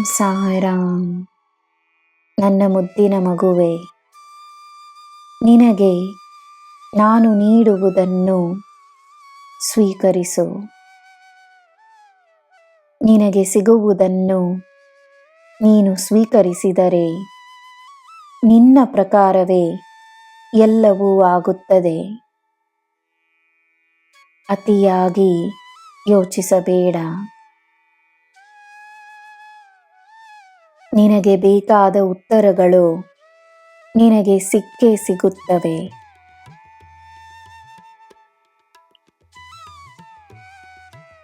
ಸಾಯಿರಾಮ್. ನನ್ನ ಮುದ್ದಿನ ಮಗುವೆ, ನಿನಗೆ ನಾನು ನೀಡುವುದನ್ನು ಸ್ವೀಕರಿಸು. ನಿನಗೆ ಸಿಗುವುದನ್ನು ನೀನು ಸ್ವೀಕರಿಸಿದರೆ ನಿನ್ನ ಪ್ರಕಾರವೇ ಎಲ್ಲವೂ ಆಗುತ್ತದೆ. ಅತಿಯಾಗಿ ಯೋಚಿಸಬೇಡ. ನಿನಗೆ ಬೇಕಾದ ಉತ್ತರಗಳು ನಿನಗೆ ಸಿಕ್ಕೇ ಸಿಗುತ್ತವೆ.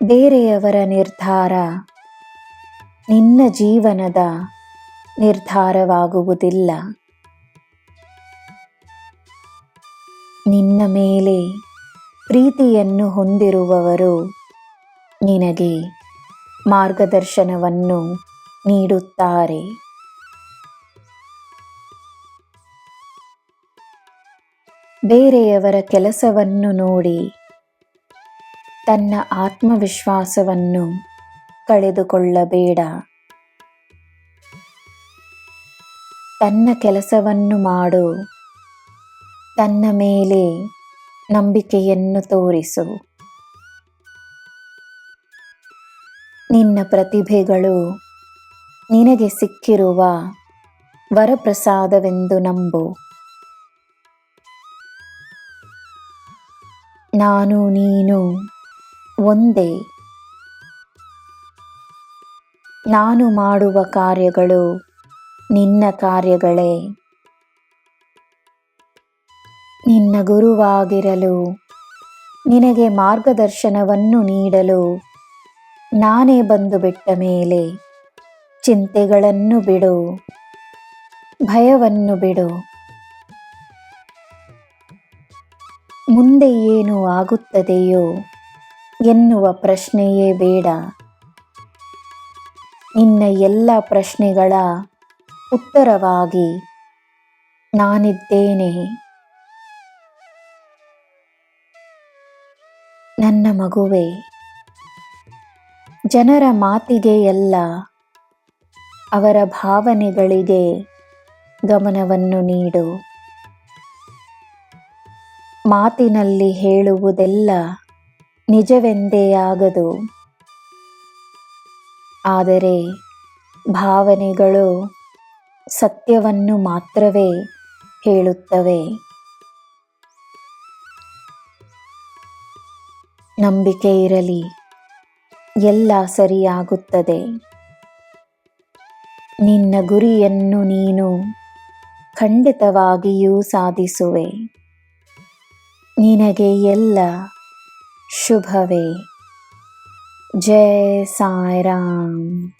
ಬೇರೆಯವರ ನಿರ್ಧಾರ ನಿನ್ನ ಜೀವನದ ನಿರ್ಧಾರವಾಗುವುದಿಲ್ಲ. ನಿನ್ನ ಮೇಲೆ ಪ್ರೀತಿಯನ್ನು ಹೊಂದಿರುವವರು ನಿನಗೆ ಮಾರ್ಗದರ್ಶನವನ್ನು ನೀಡುತ್ತಾರೆ. ಬೇರೆಯವರ ಕೆಲಸವನ್ನು ನೋಡಿ ತನ್ನ ಆತ್ಮವಿಶ್ವಾಸವನ್ನು ಕಳೆದುಕೊಳ್ಳಬೇಡ. ತನ್ನ ಕೆಲಸವನ್ನು ಮಾಡು. ತನ್ನ ಮೇಲೆ ನಂಬಿಕೆಯನ್ನು ತೋರಿಸು. ನಿನ್ನ ಪ್ರತಿಭೆಗಳು ನಿನಗೆ ಸಿಕ್ಕಿರುವ ವರಪ್ರಸಾದವೆಂದು ನಂಬು. ನಾನು ನೀನು ಒಂದೇ. ನಾನು ಮಾಡುವ ಕಾರ್ಯಗಳು ನಿನ್ನ ಕಾರ್ಯಗಳೇ. ನಿನ್ನ ಗುರುವಾಗಿರಲು, ನಿನಗೆ ಮಾರ್ಗದರ್ಶನವನ್ನು ನೀಡಲು ನಾನೇ ಬಂದು ಬಿಟ್ಟ ಮೇಲೆ ಚಿಂತೆಗಳನ್ನು ಬಿಡು, ಭಯವನ್ನು ಬಿಡು. ಮುಂದೆ ಏನು ಆಗುತ್ತದೆಯೋ ಎನ್ನುವ ಪ್ರಶ್ನೆಯೇ ಬೇಡ. ನಿನ್ನ ಎಲ್ಲ ಪ್ರಶ್ನೆಗಳ ಉತ್ತರವಾಗಿ ನಾನಿದ್ದೇನೆ. ನನ್ನ ಮಗುವೆ, ಜನರ ಮಾತಿಗೆ ಅಲ್ಲ, ಅವರ ಭಾವನೆಗಳಿಗೆ ಗಮನವನ್ನು ನೀಡು. ಮಾತಿನಲ್ಲಿ ಹೇಳುವುದೆಲ್ಲ ನಿಜವೆಂದೇ ಆಗದು. ಆದರೆ ಭಾವನೆಗಳು ಸತ್ಯವನ್ನು ಮಾತ್ರವೇ ಹೇಳುತ್ತವೆ. ನಂಬಿಕೆ ಇರಲಿ, ಎಲ್ಲ ಸರಿಯಾಗುತ್ತದೆ. ನಿನ್ನ ಗುರಿಯನ್ನು ನೀನು ಖಂಡಿತವಾಗಿಯೂ ಸಾಧಿಸುವೆ. ನಿನಗೆ ಎಲ್ಲ ಶುಭವೇ. ಜೈ ಸಾಯಿರಾಮ್.